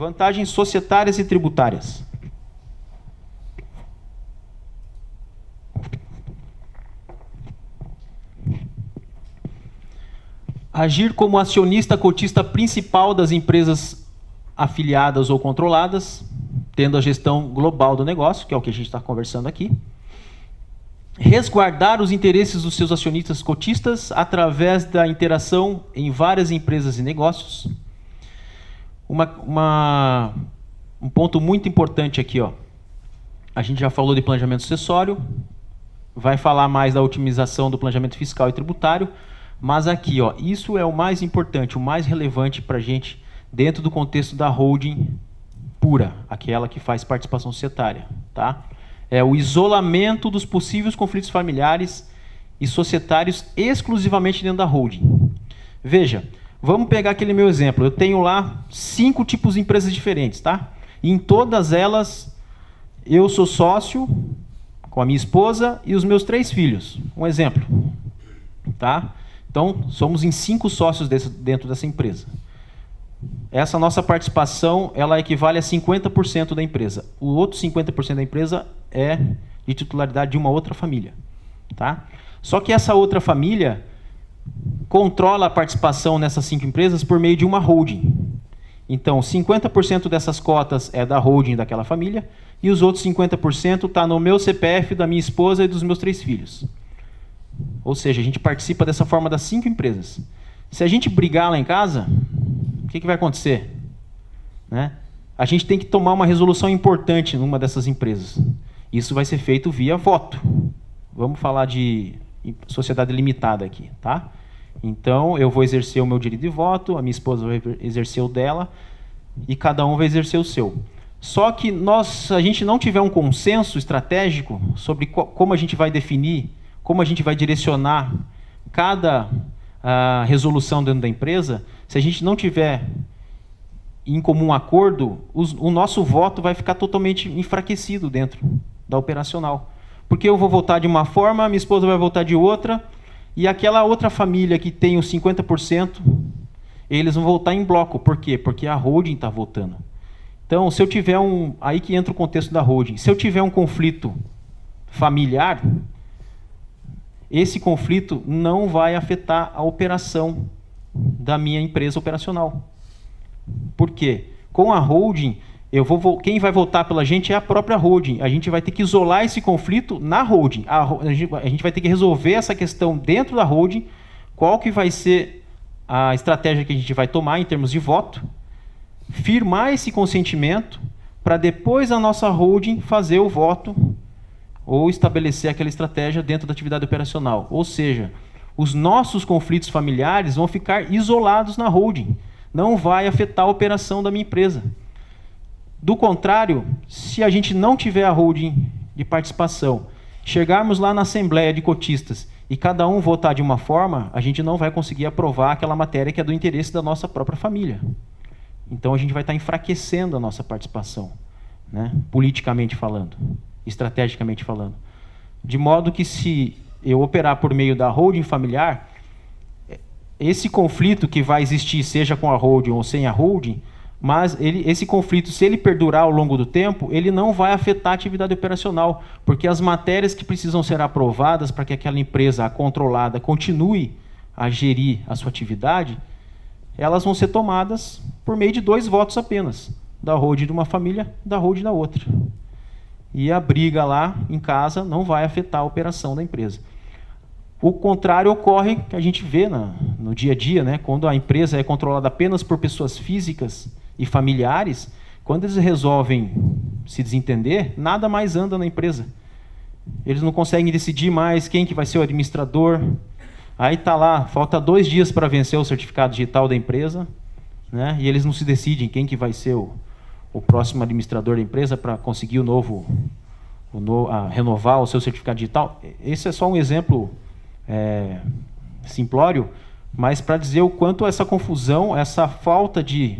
Vantagens societárias e tributárias. Agir como acionista cotista principal das empresas afiliadas ou controladas, tendo a gestão global do negócio, que é o que a gente está conversando aqui. Resguardar os interesses dos seus acionistas cotistas através da interação em várias empresas e negócios. Um ponto muito importante aqui, ó. A gente já falou de planejamento sucessório, vai falar mais da otimização do planejamento fiscal e tributário, mas aqui, ó, isso é o mais importante, o mais relevante para a gente dentro do contexto da holding pura, aquela que faz participação societária, tá? É o isolamento dos possíveis conflitos familiares e societários exclusivamente dentro da holding. Veja, vamos pegar aquele meu exemplo. Eu tenho lá 5 tipos de empresas diferentes, tá? E em todas elas, eu sou sócio com a minha esposa e os meus 3 filhos. Um exemplo, tá? Então, somos em 5 sócios dentro dessa empresa. Essa nossa participação, ela equivale a 50% da empresa. O outro 50% da empresa é de titularidade de uma outra família, tá? Só que essa outra família controla a participação nessas 5 empresas por meio de uma holding. Então, 50% dessas cotas é da holding daquela família e os outros 50% está no meu CPF, da minha esposa e dos meus 3 filhos. Ou seja, a gente participa dessa forma das 5 empresas. Se a gente brigar lá em casa, o que vai acontecer? Né? A gente tem que tomar uma resolução importante numa dessas empresas. Isso vai ser feito via voto. Vamos falar de sociedade limitada aqui, tá? Então, eu vou exercer o meu direito de voto, a minha esposa vai exercer o dela, e cada um vai exercer o seu. Só que se a gente não tiver um consenso estratégico sobre como a gente vai definir, como a gente vai direcionar cada resolução dentro da empresa, se a gente não tiver em comum acordo, o nosso voto vai ficar totalmente enfraquecido dentro da operacional. Porque eu vou votar de uma forma, minha esposa vai votar de outra, e aquela outra família que tem os 50%, eles vão votar em bloco. Por quê? Porque a holding está votando. Então, se eu tiver aí que entra o contexto da holding. Se eu tiver um conflito familiar, esse conflito não vai afetar a operação da minha empresa operacional. Por quê? Com a holding, quem vai votar pela gente é a própria holding. A gente vai ter que isolar esse conflito na holding. A gente vai ter que resolver essa questão dentro da holding. Qual que vai ser a estratégia que a gente vai tomar em termos de voto? Firmar esse consentimento para depois a nossa holding fazer o voto ou estabelecer aquela estratégia dentro da atividade operacional. Ou seja, os nossos conflitos familiares vão ficar isolados na holding. Não vai afetar a operação da minha empresa. Do contrário, se a gente não tiver a holding de participação, chegarmos lá na assembleia de cotistas e cada um votar de uma forma, a gente não vai conseguir aprovar aquela matéria que é do interesse da nossa própria família. Então a gente vai estar enfraquecendo a nossa participação, né? Politicamente falando, estrategicamente falando. De modo que se eu operar por meio da holding familiar, esse conflito que vai existir, seja com a holding ou sem a holding, mas esse conflito, se ele perdurar ao longo do tempo, ele não vai afetar a atividade operacional, porque as matérias que precisam ser aprovadas para que aquela empresa controlada continue a gerir a sua atividade, elas vão ser tomadas por meio de 2 votos apenas, da holding de uma família, da holding da outra. E a briga lá em casa não vai afetar a operação da empresa. O contrário ocorre, que a gente vê no dia a dia, né? Quando a empresa é controlada apenas por pessoas físicas e familiares, quando eles resolvem se desentender, nada mais anda na empresa. Eles não conseguem decidir mais quem que vai ser o administrador. Aí está lá, falta 2 dias para vencer o certificado digital da empresa, né? E eles não se decidem quem que vai ser o próximo administrador da empresa para conseguir renovar o seu certificado digital. Esse é só um exemplo simplório, mas para dizer o quanto essa confusão, essa falta de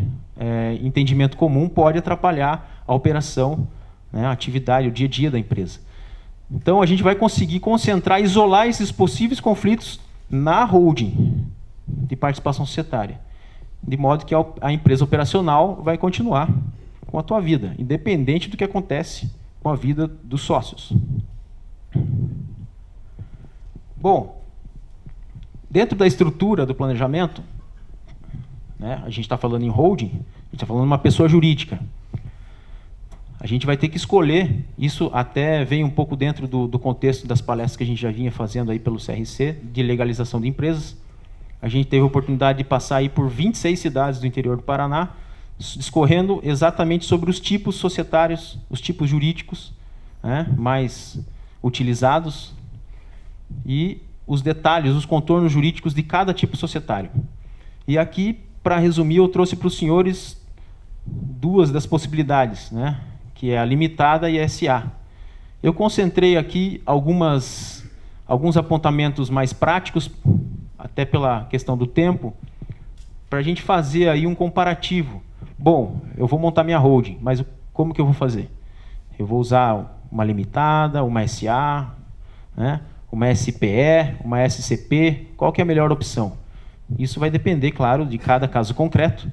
entendimento comum pode atrapalhar a operação, né, a atividade, o dia a dia da empresa. Então a gente vai conseguir concentrar, isolar esses possíveis conflitos na holding de participação societária, de modo que a empresa operacional vai continuar com a tua vida, independente do que acontece com a vida dos sócios. Bom, dentro da estrutura do planejamento, né, a gente está falando em holding, a gente está falando de uma pessoa jurídica. A gente vai ter que escolher, isso até vem um pouco dentro do contexto das palestras que a gente já vinha fazendo aí pelo CRC, de legalização de empresas. A gente teve a oportunidade de passar aí por 26 cidades do interior do Paraná, discorrendo exatamente sobre os tipos societários, os tipos jurídicos, né, mais utilizados e os detalhes, os contornos jurídicos de cada tipo societário. E aqui, para resumir, eu trouxe para os senhores duas das possibilidades, né, que é a limitada e a SA. Eu concentrei aqui alguns apontamentos mais práticos, até pela questão do tempo, para a gente fazer aí um comparativo. Bom, eu vou montar minha holding, mas como que eu vou fazer? Eu vou usar uma limitada, uma SA, né, uma SPE, uma SCP, qual que é a melhor opção? Isso vai depender, claro, de cada caso concreto,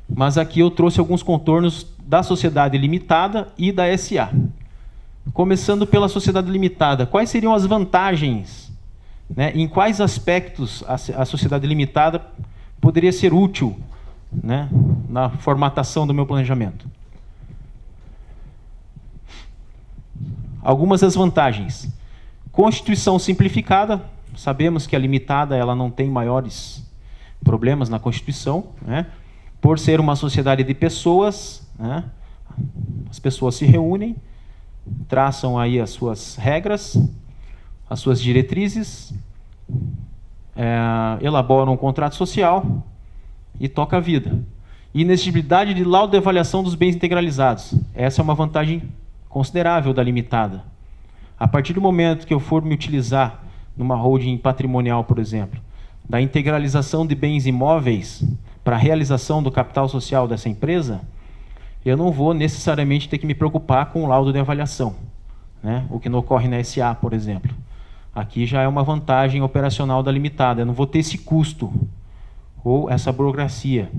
mas aqui eu trouxe alguns contornos da sociedade limitada e da SA. Começando pela sociedade limitada, quais seriam as vantagens, né, em quais aspectos a sociedade limitada poderia ser útil, né, na formatação do meu planejamento? Algumas das vantagens. Constituição simplificada, sabemos que a limitada ela não tem maiores problemas na Constituição, né? Por ser uma sociedade de pessoas, né? As pessoas se reúnem, traçam aí as suas regras, as suas diretrizes, elaboram um contrato social e toca a vida. Inexigibilidade de laudo de avaliação dos bens integralizados. Essa é uma vantagem considerável da limitada. A partir do momento que eu for me utilizar numa holding patrimonial, por exemplo, da integralização de bens imóveis para a realização do capital social dessa empresa, eu não vou necessariamente ter que me preocupar com o laudo de avaliação, né? O que não ocorre na SA, por exemplo. Aqui já é uma vantagem operacional da limitada. Eu não vou ter esse custo ou essa burocracia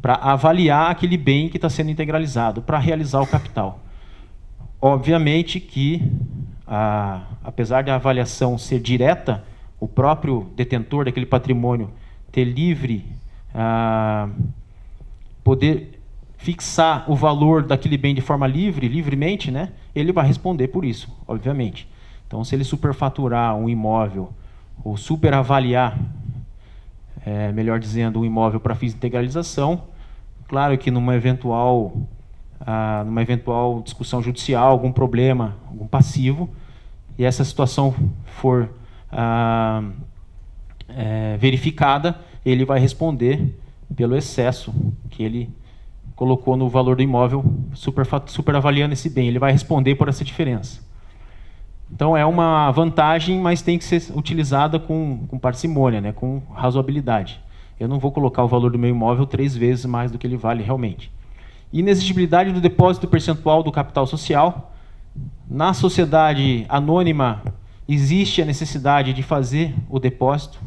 para avaliar aquele bem que está sendo integralizado, para realizar o capital. Obviamente que, apesar da avaliação ser direta, o próprio detentor daquele patrimônio ter poder fixar o valor daquele bem de forma livremente, né, ele vai responder por isso, obviamente. Então, se ele superfaturar um imóvel ou superavaliar, melhor dizendo, um imóvel para fins de integralização, claro que numa eventual discussão judicial, algum problema, algum passivo, e essa situação for verificada, ele vai responder pelo excesso que ele colocou no valor do imóvel, superavaliando esse bem. Ele vai responder por essa diferença. Então, é uma vantagem, mas tem que ser utilizada com parcimônia, né, com razoabilidade. Eu não vou colocar o valor do meu imóvel 3 vezes mais do que ele vale realmente. Inexigibilidade do depósito percentual do capital social. Na sociedade anônima, existe a necessidade de fazer o depósito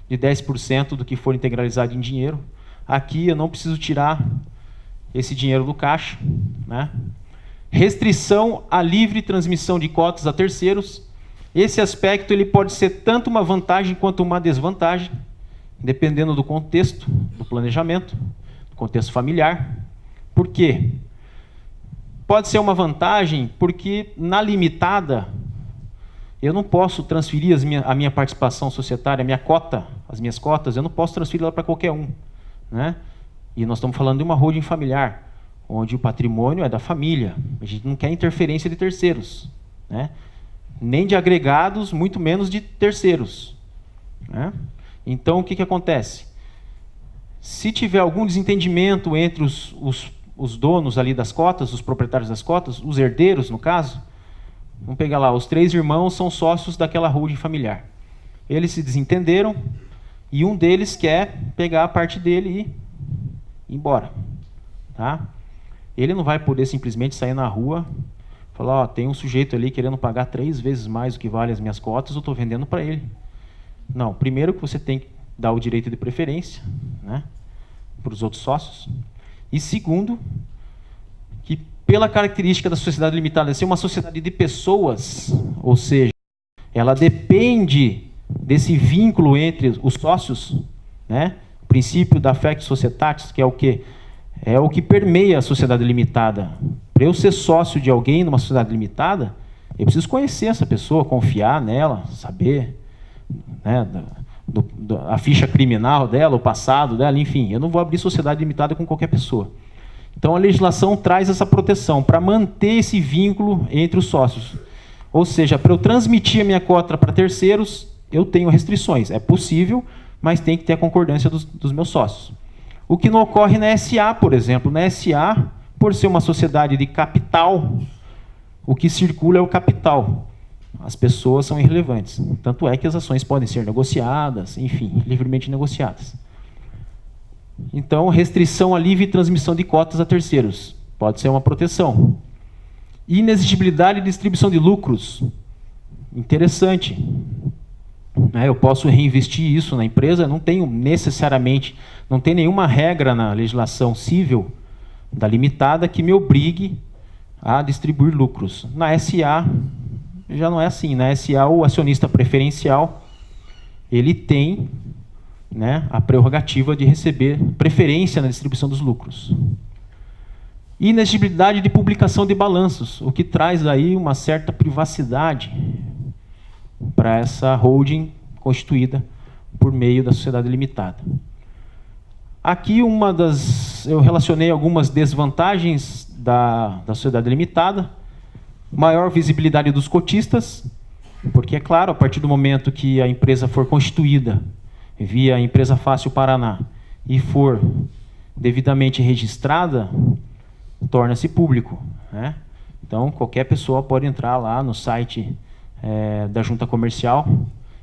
de 10% do que for integralizado em dinheiro. Aqui eu não preciso tirar esse dinheiro do caixa, né? Restrição à livre transmissão de cotas a terceiros. Esse aspecto ele pode ser tanto uma vantagem quanto uma desvantagem, dependendo do contexto, do planejamento, do contexto familiar. Por quê? Pode ser uma vantagem porque, na limitada, eu não posso transferir a minha participação societária, a minha cota, as minhas cotas, eu não posso transferir ela para qualquer um, né? E nós estamos falando de uma holding familiar, onde o patrimônio é da família. A gente não quer interferência de terceiros, né? Nem de agregados, muito menos de terceiros, né? Então, o que acontece? Se tiver algum desentendimento entre os donos ali das cotas, os proprietários das cotas, os herdeiros, no caso, vamos pegar lá, os 3 irmãos são sócios daquela holding familiar. Eles se desentenderam e um deles quer pegar a parte dele e ir embora, tá? Ele não vai poder simplesmente sair na rua e falar, ó, tem um sujeito ali querendo pagar 3 vezes mais do que vale as minhas cotas, eu estou vendendo para ele. Não, primeiro que você tem que dar o direito de preferência, né, para os outros sócios. E segundo, que pela característica da sociedade limitada ser uma sociedade de pessoas, ou seja, ela depende desse vínculo entre os sócios, né? O princípio da Facts Societatis, que é o quê? É o que permeia a sociedade limitada. Para eu ser sócio de alguém numa sociedade limitada, eu preciso conhecer essa pessoa, confiar nela, saber, né, a ficha criminal dela, o passado dela, enfim. Eu não vou abrir sociedade limitada com qualquer pessoa. Então, a legislação traz essa proteção para manter esse vínculo entre os sócios. Ou seja, para eu transmitir a minha cota para terceiros, eu tenho restrições. É possível, mas tem que ter a concordância dos meus sócios. O que não ocorre na SA, por exemplo. Na SA, por ser uma sociedade de capital, o que circula é o capital. As pessoas são irrelevantes. Tanto é que as ações podem ser negociadas, enfim, livremente negociadas. Então, restrição à livre transmissão de cotas a terceiros. Pode ser uma proteção. Inexigibilidade e distribuição de lucros. Interessante. Eu posso reinvestir isso na empresa, não tenho necessariamente, não tem nenhuma regra na legislação civil da limitada que me obrigue a distribuir lucros. Na SA, já não é assim. Na SA, o acionista preferencial, ele tem, né, a prerrogativa de receber preferência na distribuição dos lucros. Inexigibilidade de publicação de balanços, o que traz aí uma certa privacidade para essa holding constituída por meio da sociedade limitada. Aqui eu relacionei algumas desvantagens da sociedade limitada. Maior visibilidade dos cotistas, porque, é claro, a partir do momento que a empresa for constituída via Empresa Fácil Paraná e for devidamente registrada, torna-se público, né? Então, qualquer pessoa pode entrar lá no site da Junta Comercial.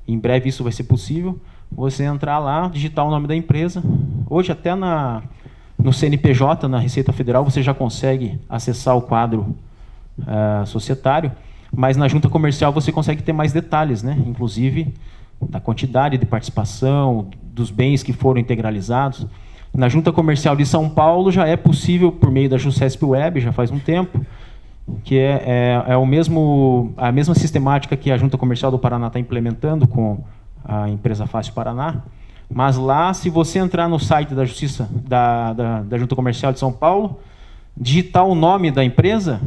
Em breve isso vai ser possível. Você entrar lá, digitar o nome da empresa. Hoje, até no CNPJ, na Receita Federal, você já consegue acessar o quadro societário, mas na Junta Comercial você consegue ter mais detalhes, né? Inclusive da quantidade de participação, dos bens que foram integralizados. Na Junta Comercial de São Paulo já é possível, por meio da Jusesp Web, já faz um tempo, que a mesma sistemática que a Junta Comercial do Paraná está implementando com a Empresa Fácil Paraná. Mas lá, se você entrar no site da Justiça da Junta Comercial de São Paulo, digitar o nome da empresa,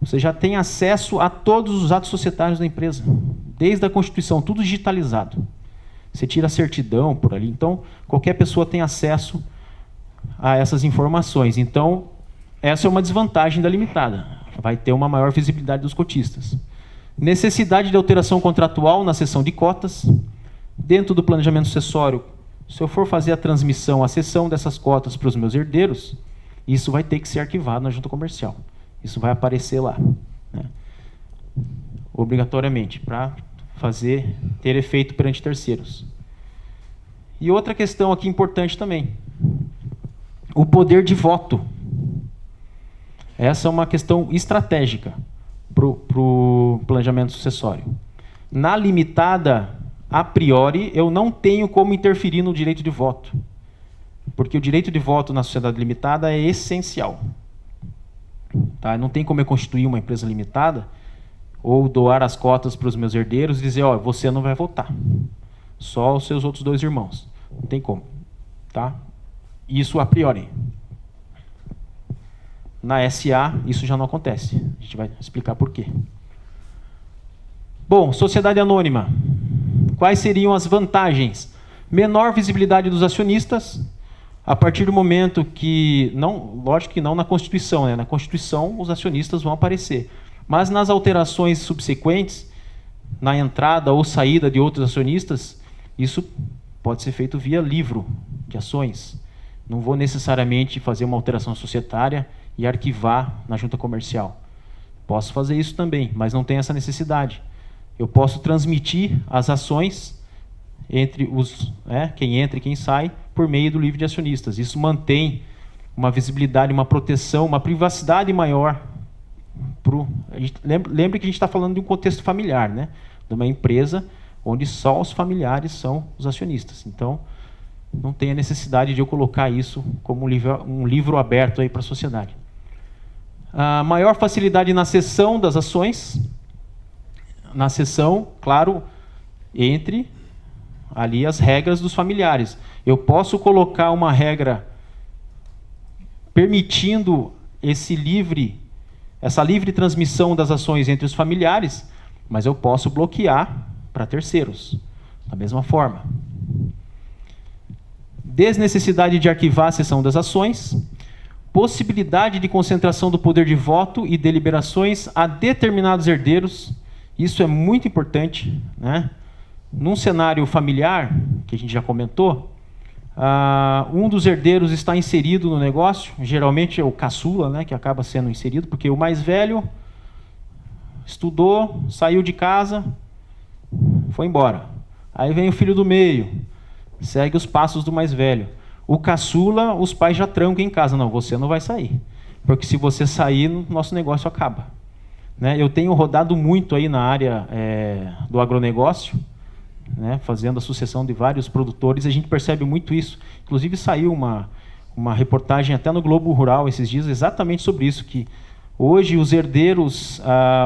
você já tem acesso a todos os atos societários da empresa, desde a Constituição, tudo digitalizado. Você tira a certidão por ali. Então, qualquer pessoa tem acesso a essas informações. Então, essa é uma desvantagem da limitada. Vai ter uma maior visibilidade dos cotistas. Necessidade de alteração contratual na cessão de cotas. Dentro do planejamento sucessório, se eu for fazer a transmissão, a cessão dessas cotas para os meus herdeiros, isso vai ter que ser arquivado na Junta Comercial. Isso vai aparecer lá, né, obrigatoriamente, para ter efeito perante terceiros. E outra questão aqui importante também, o poder de voto. Essa é uma questão estratégica para o planejamento sucessório. Na limitada, a priori, eu não tenho como interferir no direito de voto, porque o direito de voto na sociedade limitada é essencial. Tá? Não tem como eu constituir uma empresa limitada ou doar as cotas para os meus herdeiros e dizer, ó, você não vai votar, só os seus outros 2 irmãos. Não tem como. Tá? Isso a priori. Na SA, isso já não acontece. A gente vai explicar por quê. Bom, sociedade anônima. Quais seriam as vantagens? Menor visibilidade dos acionistas, a partir do momento que, não, lógico que não na Constituição, né? Na Constituição os acionistas vão aparecer, mas nas alterações subsequentes, na entrada ou saída de outros acionistas, isso pode ser feito via livro de ações. Não vou necessariamente fazer uma alteração societária e arquivar na Junta Comercial. Posso fazer isso também, mas não tem essa necessidade. Eu posso transmitir as ações entre quem entra e quem sai, por meio do livro de acionistas. Isso mantém uma visibilidade, uma proteção, uma privacidade maior. Lembre que a gente está falando de um contexto familiar, né? De uma empresa onde só os familiares são os acionistas. Então, não tem a necessidade de eu colocar isso como um livro aberto para a sociedade. A maior facilidade na cessão das ações. Na cessão, claro, entre ali as regras dos familiares. Eu posso colocar uma regra permitindo essa livre transmissão das ações entre os familiares, mas eu posso bloquear para terceiros, da mesma forma. Desnecessidade de arquivar a cessão das ações. Possibilidade de concentração do poder de voto e deliberações a determinados herdeiros. Isso é muito importante, né? Num cenário familiar, que a gente já comentou, um dos herdeiros está inserido no negócio, geralmente é o caçula, né, que acaba sendo inserido, porque o mais velho estudou, saiu de casa, foi embora. Aí vem o filho do meio, segue os passos do mais velho. O caçula, os pais já trancam em casa. Não, você não vai sair, porque se você sair, nosso negócio acaba. Né? Eu tenho rodado muito aí na área do agronegócio, né, fazendo a sucessão de vários produtores, a gente percebe muito isso. Inclusive saiu uma reportagem até no Globo Rural esses dias exatamente sobre isso, que hoje os herdeiros,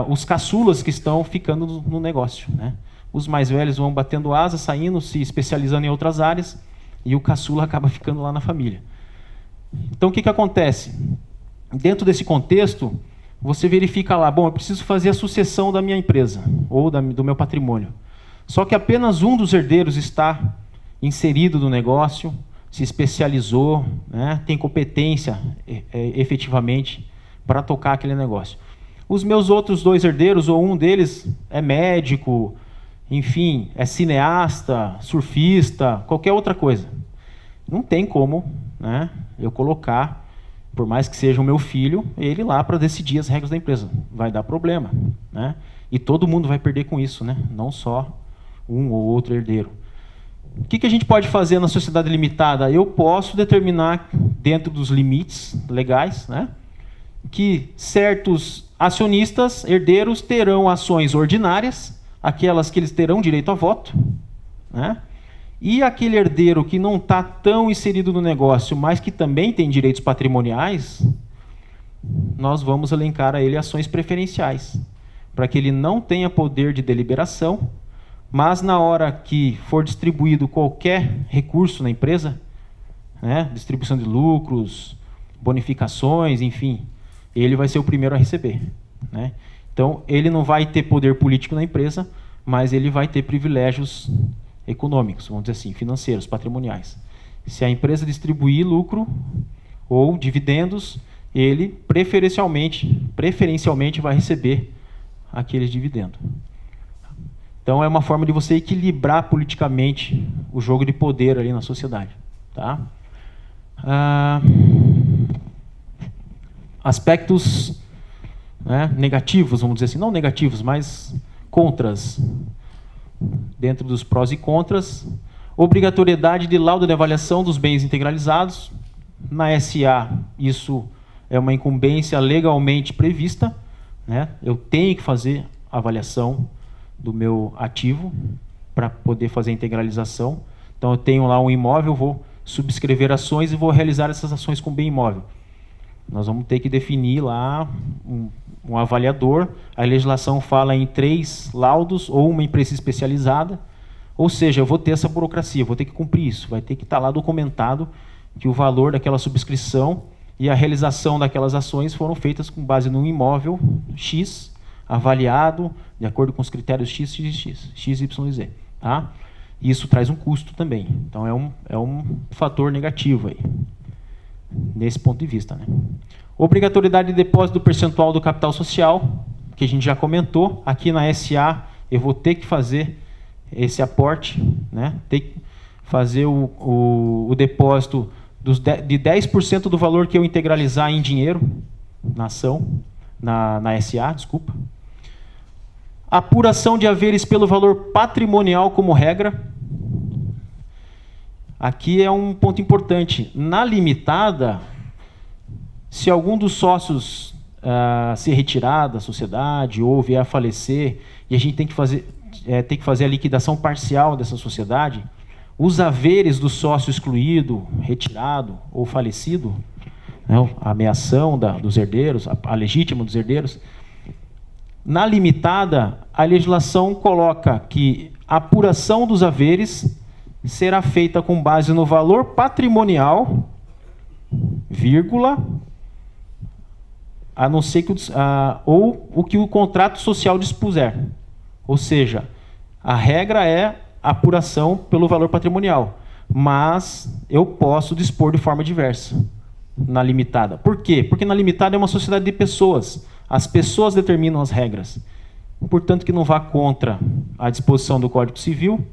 os caçulas que estão ficando no negócio. Né? Os mais velhos vão batendo asa, saindo, se especializando em outras áreas, e o caçula acaba ficando lá na família. Então o que acontece? Dentro desse contexto, você verifica lá, bom, eu preciso fazer a sucessão da minha empresa, ou do meu patrimônio. Só que apenas um dos herdeiros está inserido no negócio, se especializou, né, tem competência efetivamente para tocar aquele negócio. Os meus outros 2 herdeiros, ou um deles é médico, enfim, é cineasta, surfista, qualquer outra coisa. Não tem como, né, eu colocar, por mais que seja o meu filho, ele lá para decidir as regras da empresa. Vai dar problema. Né? E todo mundo vai perder com isso, né? Não só um ou outro herdeiro. O que a gente pode fazer na sociedade limitada? Eu posso determinar, dentro dos limites legais, né, que certos acionistas, herdeiros, terão ações ordinárias, aquelas que eles terão direito a voto, né? E aquele herdeiro que não está tão inserido no negócio, mas que também tem direitos patrimoniais, nós vamos elencar a ele ações preferenciais, para que ele não tenha poder de deliberação, mas na hora que for distribuído qualquer recurso na empresa, né, distribuição de lucros, bonificações, enfim, ele vai ser o primeiro a receber. Né? Então, ele não vai ter poder político na empresa, mas ele vai ter privilégios econômicos, vamos dizer assim, financeiros, patrimoniais. Se a empresa distribuir lucro ou dividendos, ele preferencialmente vai receber aqueles dividendos. Então é uma forma de você equilibrar politicamente o jogo de poder ali na sociedade. Tá? Aspectos, né, negativos, vamos dizer assim, não negativos, mas contras. Dentro dos prós e contras, obrigatoriedade de laudo de avaliação dos bens integralizados. Na SA, isso é uma incumbência legalmente prevista. Né? Eu tenho que fazer a avaliação do meu ativo para poder fazer a integralização. Então, eu tenho lá um imóvel, vou subscrever ações e vou realizar essas ações com bem imóvel. Nós vamos ter que definir lá um avaliador. A legislação fala em 3 laudos ou uma empresa especializada. Ou seja, eu vou ter essa burocracia, vou ter que cumprir isso. Vai ter que estar lá documentado que o valor daquela subscrição e a realização daquelas ações foram feitas com base num imóvel X, avaliado de acordo com os critérios X, Y e Z. Tá? Isso traz um custo também. Então, é um fator negativo aí, nesse ponto de vista. Né? Obrigatoriedade de depósito do percentual do capital social, que a gente já comentou. Aqui na SA, eu vou ter que fazer esse aporte, né? Ter que fazer o depósito de 10% do valor que eu integralizar em dinheiro, na ação, na SA, desculpa. Apuração de haveres pelo valor patrimonial como regra. Aqui é um ponto importante. Na limitada, se algum dos sócios se retirar da sociedade ou vier a falecer, e a gente tem que fazer a liquidação parcial dessa sociedade, os haveres do sócio excluído, retirado ou falecido né, a ameação dos herdeiros, a legítima dos herdeiros. Na limitada, a legislação coloca que a apuração dos haveres será feita com base no valor patrimonial, vírgula, a não ser que ou o que o contrato social dispuser. Ou seja, a regra é a apuração pelo valor patrimonial, mas eu posso dispor de forma diversa na limitada. Por quê? Porque na limitada é uma sociedade de pessoas. As pessoas determinam as regras. Portanto, que não vá contra a disposição do Código Civil,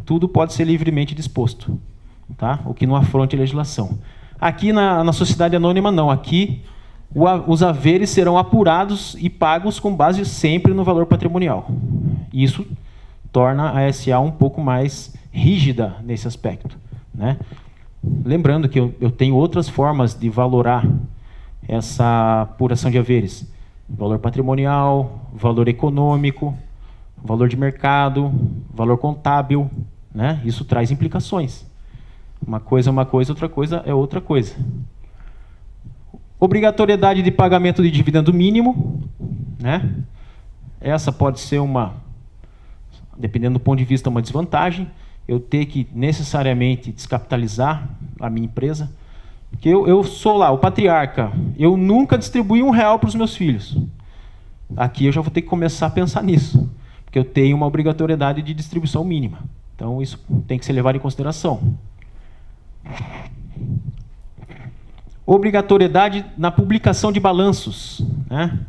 tudo pode ser livremente disposto, tá? O que não afronte a legislação. Aqui na sociedade anônima, não. Aqui, os haveres serão apurados e pagos com base sempre no valor patrimonial. Isso torna a SA um pouco mais rígida nesse aspecto, né? Lembrando que eu tenho outras formas de valorar essa apuração de haveres. Valor patrimonial, valor econômico, valor de mercado, valor contábil, né? Isso traz implicações. Uma coisa é uma coisa, outra coisa é outra coisa. Obrigatoriedade de pagamento de dividendo mínimo, né? Essa pode ser dependendo do ponto de vista, uma desvantagem. Eu ter que necessariamente descapitalizar a minha empresa. Porque eu sou lá, o patriarca. Eu nunca distribuí R$1 para os meus filhos. Aqui eu já vou ter que começar a pensar nisso. Porque eu tenho uma obrigatoriedade de distribuição mínima. Então isso tem que ser levado em consideração. Obrigatoriedade na publicação de balanços, né?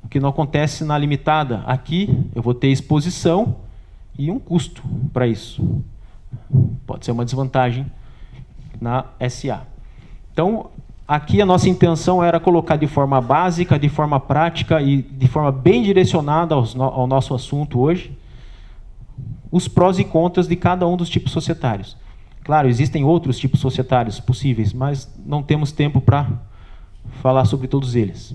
O que não acontece na limitada. Aqui eu vou ter exposição e um custo para isso. Pode ser uma desvantagem na SA. Então, aqui a nossa intenção era colocar de forma básica, de forma prática e de forma bem direcionada ao nosso assunto hoje, os prós e contras de cada um dos tipos societários. Claro, existem outros tipos societários possíveis, mas não temos tempo para falar sobre todos eles.